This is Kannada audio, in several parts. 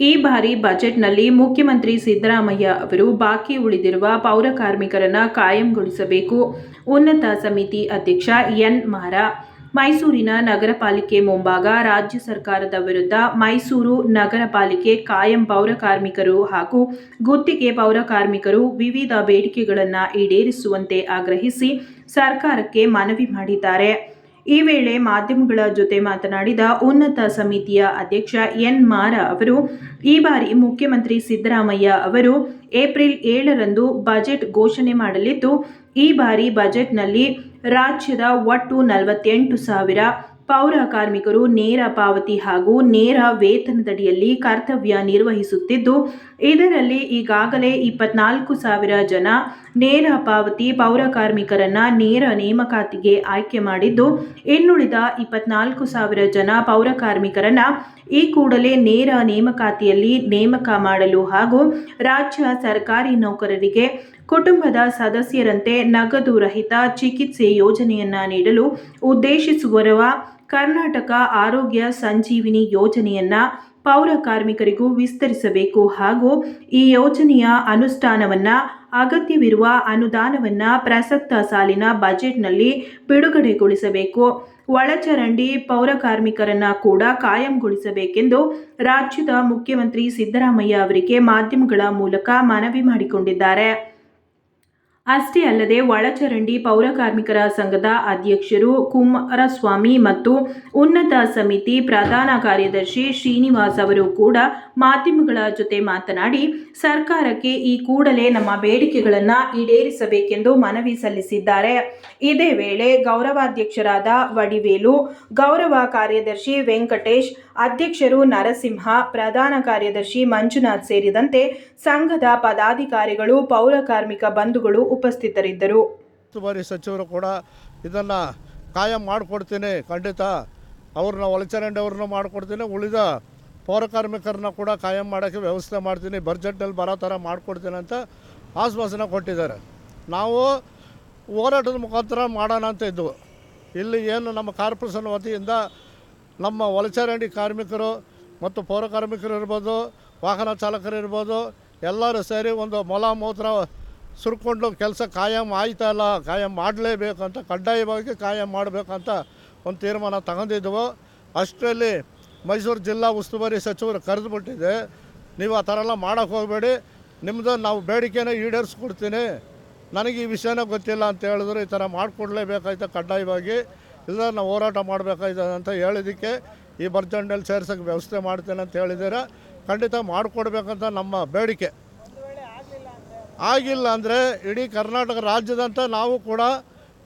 ಈ ಬಾರಿ ಬಜೆಟ್ನಲ್ಲಿ ಮುಖ್ಯಮಂತ್ರಿ ಸಿದ್ದರಾಮಯ್ಯ ಅವರು ಬಾಕಿ ಉಳಿದಿರುವ ಪೌರ ಕಾರ್ಮಿಕರನ್ನು ಕಾಯಂಗೊಳಿಸಬೇಕು. ಉನ್ನತ ಸಮಿತಿ ಅಧ್ಯಕ್ಷ ಎನ್. ಮಾರ. ಮೈಸೂರಿನ ನಗರ ಪಾಲಿಕೆ ಮುಂಭಾಗ ರಾಜ್ಯ ಸರ್ಕಾರದ ವಿರುದ್ಧ ಮೈಸೂರು ನಗರ ಪಾಲಿಕೆ ಕಾಯಂ ಪೌರ ಕಾರ್ಮಿಕರು ಹಾಗೂ ಗುತ್ತಿಗೆ ಪೌರ ಕಾರ್ಮಿಕರು ವಿವಿಧ ಬೇಡಿಕೆಗಳನ್ನು ಈಡೇರಿಸುವಂತೆ ಆಗ್ರಹಿಸಿ ಸರ್ಕಾರಕ್ಕೆ ಮನವಿ ಮಾಡಿದ್ದಾರೆ. ಈ ವೇಳೆ ಮಾಧ್ಯಮಗಳ ಜೊತೆ ಮಾತನಾಡಿದ ಉನ್ನತ ಸಮಿತಿಯ ಅಧ್ಯಕ್ಷ ಎನ್. ಮಾರ ಅವರು, ಈ ಬಾರಿ ಮುಖ್ಯಮಂತ್ರಿ ಸಿದ್ದರಾಮಯ್ಯ ಅವರು ಏಪ್ರಿಲ್ 7ರಂದು ಬಜೆಟ್ ಘೋಷಣೆ ಮಾಡಲಿದ್ದು, ಈ ಬಾರಿ ಬಜೆಟ್ನಲ್ಲಿ ರಾಜ್ಯದ ಒಟ್ಟು 48,000 ಪೌರ ಕಾರ್ಮಿಕರು ನೇರ ಪಾವತಿ ಹಾಗೂ ನೇರ ವೇತನದಡಿಯಲ್ಲಿ ಕರ್ತವ್ಯ ನಿರ್ವಹಿಸುತ್ತಿದ್ದು, ಇದರಲ್ಲಿ ಈಗಾಗಲೇ 24,000 ಜನ ನೇರ ಪಾವತಿ ಪೌರ ಕಾರ್ಮಿಕರನ್ನ ನೇರ ನೇಮಕಾತಿಗೆ ಆಯ್ಕೆ ಮಾಡಿದ್ದು, ಇನ್ನುಳಿದ 24,000 ಜನ ಪೌರ ಕಾರ್ಮಿಕರನ್ನ ಈ ಕೂಡಲೇ ನೇರ ನೇಮಕಾತಿಯಲ್ಲಿ ನೇಮಕ ಮಾಡಲು ಹಾಗೂ ರಾಜ್ಯ ಸರ್ಕಾರಿ ನೌಕರರಿಗೆ ಕುಟುಂಬದ ಸದಸ್ಯರಂತೆ ನಗದು ರಹಿತ ಚಿಕಿತ್ಸೆ ಯೋಜನೆಯನ್ನ ನೀಡಲು ಉದ್ದೇಶಿಸಿರುವ ಕರ್ನಾಟಕ ಆರೋಗ್ಯ ಸಂಜೀವಿನಿ ಯೋಜನೆಯನ್ನ ಪೌರ ಕಾರ್ಮಿಕರಿಗೂ ವಿಸ್ತರಿಸಬೇಕು ಹಾಗೂ ಈ ಯೋಜನೆಯ ಅನುಷ್ಠಾನವನ್ನ ಅಗತ್ಯವಿರುವ ಅನುದಾನವನ್ನ ಪ್ರಸಕ್ತ ಸಾಲಿನ ಬಜೆಟ್ನಲ್ಲಿ ಬಿಡುಗಡೆಗೊಳಿಸಬೇಕು. ಒಳಚರಂಡಿ ಪೌರ ಕಾರ್ಮಿಕರನ್ನ ಕೂಡ ಕಾಯಂಗೊಳಿಸಬೇಕೆಂದು ರಾಜ್ಯದ ಮುಖ್ಯಮಂತ್ರಿ ಸಿದ್ದರಾಮಯ್ಯ ಅವರಿಗೆ ಮಾಧ್ಯಮಗಳ ಮೂಲಕ ಮನವಿ ಮಾಡಿಕೊಂಡಿದ್ದಾರೆ. ಅಷ್ಟೇ ಅಲ್ಲದೆ ಒಳಚರಂಡಿ ಪೌರ ಕಾರ್ಮಿಕರ ಸಂಘದ ಅಧ್ಯಕ್ಷರು ಕುಮಾರಸ್ವಾಮಿ ಮತ್ತು ಉನ್ನತ ಸಮಿತಿ ಪ್ರಧಾನ ಕಾರ್ಯದರ್ಶಿ ಶ್ರೀನಿವಾಸ್ ಅವರು ಕೂಡ ಮಾಧ್ಯಮಗಳ ಜೊತೆ ಮಾತನಾಡಿ, ಸರ್ಕಾರಕ್ಕೆ ಈ ಕೂಡಲೇ ನಮ್ಮ ಬೇಡಿಕೆಗಳನ್ನು ಈಡೇರಿಸಬೇಕೆಂದು ಮನವಿ ಸಲ್ಲಿಸಿದ್ದಾರೆ. ಇದೇ ವೇಳೆ ಗೌರವಾಧ್ಯಕ್ಷರಾದ ವಡಿವೇಲು, ಗೌರವ ಕಾರ್ಯದರ್ಶಿ ವೆಂಕಟೇಶ್, ಅಧ್ಯಕ್ಷರು ನರಸಿಂಹ, ಪ್ರಧಾನ ಕಾರ್ಯದರ್ಶಿ ಮಂಜುನಾಥ್ ಸೇರಿದಂತೆ ಸಂಘದ ಪದಾಧಿಕಾರಿಗಳು, ಪೌರ ಕಾರ್ಮಿಕ ಬಂಧುಗಳು ಉಪಸ್ಥಿತರಿದ್ದರು. ಉಸ್ತುವಾರಿ ಸಚಿವರು ಕೂಡ ಇದನ್ನು ಕಾಯಂ ಮಾಡಿಕೊಡ್ತೀನಿ, ಖಂಡಿತ ಅವ್ರನ್ನ ಒಳಚರಂಡಿ ಅವ್ರನ್ನ ಮಾಡಿಕೊಡ್ತೀನಿ, ಉಳಿದ ಪೌರ ಕಾರ್ಮಿಕರನ್ನ ಕೂಡ ಕಾಯಂ ಮಾಡೋಕ್ಕೆ ವ್ಯವಸ್ಥೆ ಮಾಡ್ತೀನಿ, ಬಜೆಟ್ನಲ್ಲಿ ಬರೋ ಥರ ಮಾಡಿಕೊಡ್ತೀನಿ ಅಂತ ಆಶ್ವಾಸನೆ ಕೊಟ್ಟಿದ್ದಾರೆ. ನಾವು ಹೋರಾಟದ ಮುಖಾಂತರ ಮಾಡೋಣ ಅಂತ ಇದ್ದವು. ಇಲ್ಲಿ ಏನು ನಮ್ಮ ಕಾರ್ಪೊರೇಷನ್ ವತಿಯಿಂದ ನಮ್ಮ ಒಳಚರಂಡಿ ಕಾರ್ಮಿಕರು ಮತ್ತು ಪೌರ ಕಾರ್ಮಿಕರು ಇರ್ಬೋದು, ವಾಹನ ಚಾಲಕರು ಇರ್ಬೋದು, ಎಲ್ಲರೂ ಸೇರಿ ಒಂದು ಮೊಲ ಮೂತ್ರ ಸುರ್ಕೊಂಡು ಕೆಲಸ ಕಾಯಂ ಆಯ್ತಲ್ಲ, ಕಾಯಂ ಮಾಡಲೇಬೇಕಂತ, ಕಡ್ಡಾಯವಾಗಿ ಕಾಯಂ ಮಾಡಬೇಕಂತ ಒಂದು ತೀರ್ಮಾನ ತಗೊಂಡಿದ್ದೆವು. ಅಷ್ಟರಲ್ಲಿ ಮೈಸೂರು ಜಿಲ್ಲಾ ಉಸ್ತುವಾರಿ ಸಚಿವರು ಕರೆದುಬಿಟ್ಟಿದೆ, ನೀವು ಆ ಥರ ಎಲ್ಲ ಮಾಡೋಕ್ಕೆ ಹೋಗಬೇಡಿ, ನಿಮ್ಮದು ನಾವು ಬೇಡಿಕೆನ ಈಡೇರಿಸ್ಕೊಡ್ತೀನಿ, ನನಗೆ ಈ ವಿಷಯನೇ ಗೊತ್ತಿಲ್ಲ ಅಂತ ಹೇಳಿದ್ರು. ಈ ಥರ ಮಾಡಿಕೊಡ್ಲೇಬೇಕಾಯ್ತು ಕಡ್ಡಾಯವಾಗಿ, ಇಲ್ಲ ನಾವು ಹೋರಾಟ ಮಾಡಬೇಕಾಯ್ತದೆ ಅಂತ ಹೇಳಿದ್ದಕ್ಕೆ ಈ ಬಜೆಟ್ನಲ್ಲಿ ಸೇರ್ಸೋಕ್ಕೆ ವ್ಯವಸ್ಥೆ ಮಾಡ್ತೇನೆ ಅಂತ ಹೇಳಿದ್ದಾರೆ. ಖಂಡಿತ ಮಾಡಿಕೊಡ್ಬೇಕಂತ ನಮ್ಮ ಬೇಡಿಕೆ. ಆಗಿಲ್ಲ ಅಂದರೆ ಇಡೀ ಕರ್ನಾಟಕ ರಾಜ್ಯದಂತ ನಾವು ಕೂಡ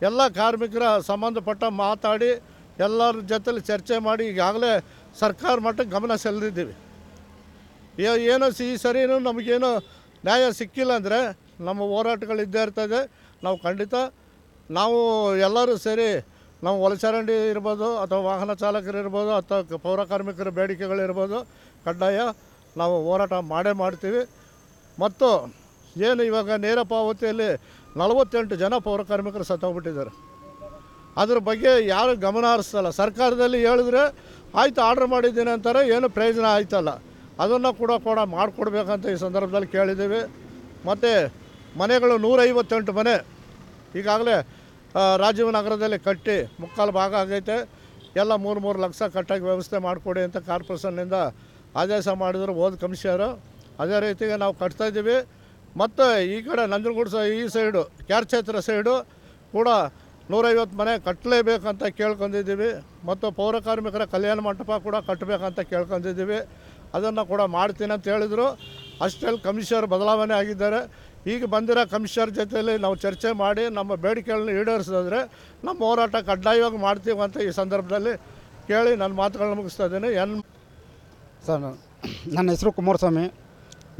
ಎಲ್ಲ ಕಾರ್ಮಿಕರ ಸಂಬಂಧಪಟ್ಟ ಮಾತಾಡಿ ಎಲ್ಲರ ಜೊತೆಲಿ ಚರ್ಚೆ ಮಾಡಿ ಈಗಾಗಲೇ ಸರ್ಕಾರ ಮಟ್ಟಕ್ಕೆ ಗಮನ ಸೆಳೆದಿದ್ದೀವಿ. ಏನೋ ಈ ಸರಿನೂ ನಮಗೇನು ನ್ಯಾಯ ಸಿಕ್ಕಿಲ್ಲ ಅಂದರೆ ನಮ್ಮ ಹೋರಾಟಗಳಿದ್ದೇ ಇರ್ತದೆ. ನಾವು ಖಂಡಿತ ನಾವು ಎಲ್ಲರೂ ಸೇರಿ ನಾವು ಒಳಚರಂಡಿ ಇರ್ಬೋದು ಅಥವಾ ವಾಹನ ಚಾಲಕರು ಇರ್ಬೋದು ಅಥವಾ ಪೌರ ಕಾರ್ಮಿಕರ ಬೇಡಿಕೆಗಳಿರ್ಬೋದು, ಕಡ್ಡಾಯ ನಾವು ಹೋರಾಟ ಮಾಡೇ ಮಾಡ್ತೀವಿ. ಮತ್ತು ಏನು ಇವಾಗ ನೇರ ಪಾವತಿಯಲ್ಲಿ 48 ಜನ ಪೌರ ಕಾರ್ಮಿಕರು ಸತ್ತೋಗ್ಬಿಟ್ಟಿದ್ದಾರೆ. ಅದ್ರ ಬಗ್ಗೆ ಯಾರು ಗಮನ ಹರಿಸ್ತಲ್ಲ. ಸರ್ಕಾರದಲ್ಲಿ ಹೇಳಿದ್ರೆ ಆಯಿತು ಆರ್ಡ್ರ್ ಮಾಡಿದ್ದೀನಿ ಅಂತಾರೆ, ಏನು ಪ್ರಯೋಜನ ಆಯ್ತಲ್ಲ. ಅದನ್ನು ಕೂಡ ಮಾಡಿಕೊಡ್ಬೇಕಂತ ಈ ಸಂದರ್ಭದಲ್ಲಿ ಕೇಳಿದ್ದೀವಿ. ಮತ್ತು ಮನೆಗಳು 158 ಮನೆ ಈಗಾಗಲೇ ರಾಜೀವನಗರದಲ್ಲಿ ಕಟ್ಟಿ ಮುಕ್ಕಾಲು ಭಾಗ ಆಗೈತೆ. ಎಲ್ಲ 3 ಲಕ್ಷ ಕಟ್ಟಾಗಿ ವ್ಯವಸ್ಥೆ ಮಾಡಿಕೊಡಿ ಅಂತ ಕಾರ್ಪೊರೇಷನ್ನಿಂದ ಆದೇಶ ಮಾಡಿದ್ರು ಹೋದ ಕಮಿಷನರು. ಅದೇ ರೀತಿಗೆ ನಾವು ಕಟ್ತಾಯಿದ್ದೀವಿ. ಮತ್ತು ಈ ಕಡೆ ನಂಜನಗೂಡು ಈ ಸೈಡು ಕ್ಯಾರ್ಚೇತ್ರ ಸೈಡು ಕೂಡ 150 ಮನೆ ಕಟ್ಟಲೇಬೇಕಂತ ಕೇಳ್ಕೊಂಡಿದ್ದೀವಿ. ಮತ್ತು ಪೌರ ಕಾರ್ಮಿಕರ ಕಲ್ಯಾಣ ಮಂಟಪ ಕೂಡ ಕಟ್ಟಬೇಕಂತ ಕೇಳ್ಕೊಂಡಿದ್ದೀವಿ. ಅದನ್ನು ಕೂಡ ಮಾಡ್ತೀನಿ ಅಂತ ಹೇಳಿದರು. ಅಷ್ಟರಲ್ಲಿ ಕಮಿಷನರ್ ಬದಲಾವಣೆ ಆಗಿದ್ದಾರೆ. ಈಗ ಬಂದಿರೋ ಕಮಿಷನರ್ ಜೊತೆಯಲ್ಲಿ ನಾವು ಚರ್ಚೆ ಮಾಡಿ ನಮ್ಮ ಬೇಡಿಕೆಗಳನ್ನ ಈಡೇರಿಸಿದ್ರೆ ನಮ್ಮ ಹೋರಾಟ ಕಡ್ಡಾಯವಾಗಿ ಮಾಡ್ತೀವಿ ಅಂತ ಈ ಸಂದರ್ಭದಲ್ಲಿ ಕೇಳಿ ನನ್ನ ಮಾತುಗಳನ್ನ ಮುಗಿಸ್ತಾ ಇದ್ದೀನಿ. ಸರ್, ನನ್ನ ಹೆಸರು ಕುಮಾರಸ್ವಾಮಿ,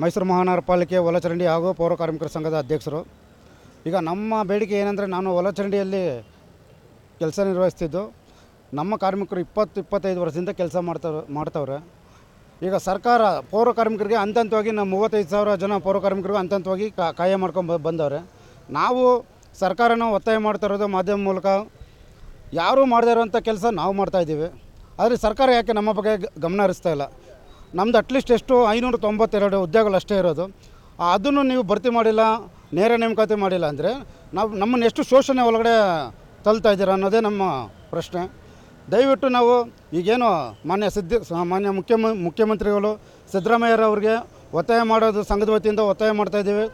ಮೈಸೂರು ಮಹಾನಗರ ಪಾಲಿಕೆ ಒಳಚರಂಡಿ ಹಾಗೂ ಪೌರ ಕಾರ್ಮಿಕರ ಸಂಘದ ಅಧ್ಯಕ್ಷರು. ಈಗ ನಮ್ಮ ಬೇಡಿಕೆ ಏನಂದರೆ, ನಾನು ಒಳಚರಂಡಿಯಲ್ಲಿ ಕೆಲಸ ನಿರ್ವಹಿಸ್ತಿದ್ದು. ನಮ್ಮ ಕಾರ್ಮಿಕರು 20-25 ವರ್ಷದಿಂದ ಕೆಲಸ ಮಾಡ್ತವ್ರೆ. ಈಗ ಸರ್ಕಾರ ಪೌರ ಕಾರ್ಮಿಕರಿಗೆ ಹಂತವಾಗಿ ನಮ್ಮ 35,000 ಜನ ಪೌರ ಕಾರ್ಮಿಕರಿಗೂ ಹಂತವಾಗಿ ಕಾಯ ಮಾಡ್ಕೊಂಡು ಬಂದವ್ರೆ. ನಾವು ಸರ್ಕಾರನ ಒತ್ತಾಯ ಮಾಡ್ತಾ ಇರೋದು ಮಾಧ್ಯಮ ಮೂಲಕ, ಯಾರೂ ಮಾಡದೇ ಇರೋಂಥ ಕೆಲಸ ನಾವು ಮಾಡ್ತಾಯಿದ್ದೀವಿ. ಆದರೆ ಸರ್ಕಾರ ಯಾಕೆ ನಮ್ಮ ಬಗ್ಗೆ ಗಮನ ಹರಿಸ್ತಾ ಇಲ್ಲ? ನಮ್ಮದು ಅಟ್ಲೀಸ್ಟ್ ಎಷ್ಟು 592 ಹುದ್ದೆಗಳು ಅಷ್ಟೇ ಇರೋದು. ಅದನ್ನು ನೀವು ಭರ್ತಿ ಮಾಡಿಲ್ಲ, ನೇರ ನೇಮಕಾತಿ ಮಾಡಿಲ್ಲ ಅಂದರೆ ನಮ್ಮನ್ನು ಎಷ್ಟು ಶೋಷಣೆ ಒಳಗಡೆ ತಳ್ತಾ ಇದ್ದೀರಾ ಅನ್ನೋದೇ ನಮ್ಮ ಪ್ರಶ್ನೆ. ದಯವಿಟ್ಟು ನಾವು ಈಗೇನು ಮಾನ್ಯ ಮುಖ್ಯಮಂತ್ರಿಗಳು ಸಿದ್ದರಾಮಯ್ಯರವ್ರಿಗೆ ಒತ್ತಾಯ ಮಾಡೋದು ಸಂಘದ ವತಿಯಿಂದ ಒತ್ತಾಯ ಮಾಡ್ತಾಯಿದ್ದೀವಿ.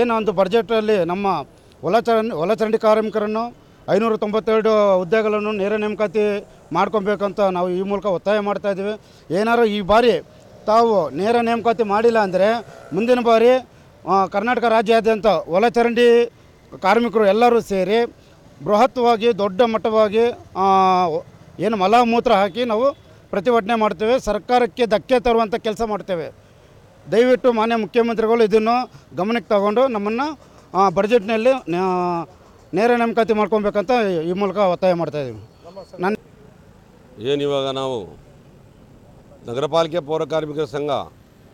ಏನೋ ಒಂದು ಬಡ್ಜೆಟಲ್ಲಿ ನಮ್ಮ ಒಳಚರಂಡಿ ಕಾರ್ಮಿಕರನ್ನು 592 ಹುದ್ದೆಗಳನ್ನು ನೇರ ನೇಮಕಾತಿ ಮಾಡ್ಕೊಬೇಕಂತ ನಾವು ಈ ಮೂಲಕ ಒತ್ತಾಯ ಮಾಡ್ತಾಯಿದ್ದೀವಿ. ಏನಾರು ಈ ಬಾರಿ ತಾವು ನೇರ ನೇಮಕಾತಿ ಮಾಡಿಲ್ಲ ಅಂದರೆ ಮುಂದಿನ ಬಾರಿ ಕರ್ನಾಟಕ ರಾಜ್ಯಾದ್ಯಂತ ಒಳಚರಂಡಿ ಕಾರ್ಮಿಕರು ಎಲ್ಲರೂ ಸೇರಿ ಬೃಹತ್ವಾಗಿ ದೊಡ್ಡ ಮಟ್ಟವಾಗಿ ಏನು ಮಲಮೂತ್ರ ಹಾಕಿ ನಾವು ಪ್ರತಿಭಟನೆ ಮಾಡ್ತೇವೆ. ಸರ್ಕಾರಕ್ಕೆ ಧಕ್ಕೆ ತರುವಂಥ ಕೆಲಸ ಮಾಡ್ತೇವೆ. ದಯವಿಟ್ಟು ಮಾನ್ಯ ಮುಖ್ಯಮಂತ್ರಿಗಳು ಇದನ್ನು ಗಮನಕ್ಕೆ ತಗೊಂಡು ನಮ್ಮನ್ನು ಬಡ್ಜೆಟ್ನಲ್ಲಿ ನೇರ ನೇಮಕಾತಿ ಮಾಡ್ಕೊಬೇಕಂತ ಈ ಮೂಲಕ ಒತ್ತಾಯ ಮಾಡ್ತಾಯಿದ್ದೀವಿ. ಏನಿವಾಗ ನಾವು ನಗರ ಪಾಲಿಕೆ ಪೌರ ಕಾರ್ಮಿಕರ ಸಂಘ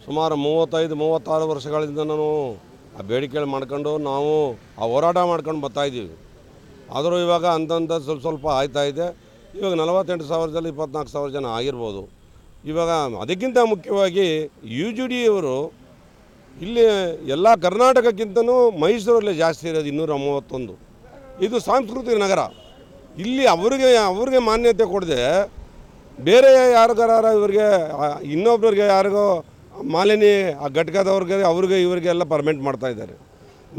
ಸುಮಾರು 35-36 ವರ್ಷಗಳಿಂದ ನಾವು ಆ ಬೇಡಿಕೆಗಳು ಮಾಡ್ಕೊಂಡು ನಾವು ಆ ಹೋರಾಟ ಮಾಡ್ಕೊಂಡು ಬರ್ತಾಯಿದ್ದೀವಿ. ಆದರೂ ಇವಾಗ ಅಂತಂತ ಸ್ವಲ್ಪ ಆಯ್ತಾಯಿದೆ. ಇವಾಗ 48,000 24,000 ಜನ ಆಗಿರ್ಬೋದು. ಇವಾಗ ಅದಕ್ಕಿಂತ ಮುಖ್ಯವಾಗಿ UGD ಅವರು ಇಲ್ಲಿ ಎಲ್ಲ ಕರ್ನಾಟಕಕ್ಕಿಂತಲೂ ಮೈಸೂರಲ್ಲಿ ಜಾಸ್ತಿ ಇರೋದು 231. ಇದು ಸಾಂಸ್ಕೃತಿಕ ನಗರ. ಇಲ್ಲಿ ಅವ್ರಿಗೆ ಮಾನ್ಯತೆ ಕೊಡದೆ ಬೇರೆ ಯಾರಿಗಾರ ಇವರಿಗೆ ಇನ್ನೊಬ್ರಿಗೆ ಯಾರಿಗೋ ಮಾಲಿನ್ಯ ಆ ಘಟಕದವ್ರಿಗೆ ಇವರಿಗೆ ಎಲ್ಲ ಪರ್ಮೆಂಟ್ ಮಾಡ್ತಾಯಿದ್ದಾರೆ.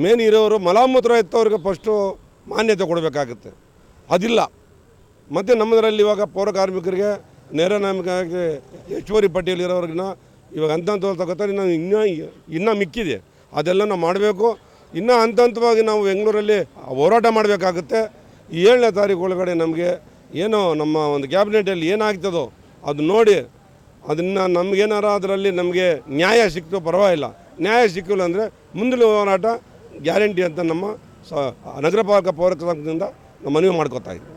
ಮೇನ್ ಇರೋರು ಮಲಮೂತ್ರ ಎತ್ತವ್ರಿಗೆ ಫಸ್ಟು ಮಾನ್ಯತೆ ಕೊಡಬೇಕಾಗುತ್ತೆ, ಅದಿಲ್ಲ. ಮತ್ತು ನಮ್ಮದರಲ್ಲಿ ಇವಾಗ ಪೌರ ಕಾರ್ಮಿಕರಿಗೆ ನೇರ ನೇಮಕಾತಿ ಹೆಚ್ಚುವರಿ ಪಟ್ಟಿಯಲ್ಲಿರೋರಿಗಿನ್ನ ಇವಾಗ ಹಂತ ತಗೋತಾರೆ. ಇನ್ನೂ ಮಿಕ್ಕಿದೆ, ಅದೆಲ್ಲ ನಾವು ಮಾಡಬೇಕು. ಇನ್ನೂ ಹಂತವಾಗಿ ನಾವು ಬೆಂಗಳೂರಲ್ಲಿ ಹೋರಾಟ ಮಾಡಬೇಕಾಗುತ್ತೆ. ಈ 7ನೇ ತಾರೀಕು ಒಳಗಡೆ ನಮಗೆ ಏನೋ ನಮ್ಮ ಒಂದು ಕ್ಯಾಬಿನೆಟಲ್ಲಿ ಏನಾಗ್ತದೋ ಅದು ನೋಡಿ ಅದನ್ನು ನಮಗೇನಾರ ಅದರಲ್ಲಿ ನಮಗೆ ನ್ಯಾಯ ಸಿಕ್ತು ಪರವಾಗಿಲ್ಲ. ನ್ಯಾಯ ಸಿಕ್ಕಿಲ್ಲ ಅಂದರೆ ಮುಂದಿನ ಹೋರಾಟ ಗ್ಯಾರಂಟಿ ಅಂತ ನಮ್ಮ ನಗರ ಪಾಲಿಕೆ ಪೌರ ಸಂಘದಿಂದ ನಾವು ಮನವಿ ಮಾಡ್ಕೋತಾ ಇದ್ದೀವಿ.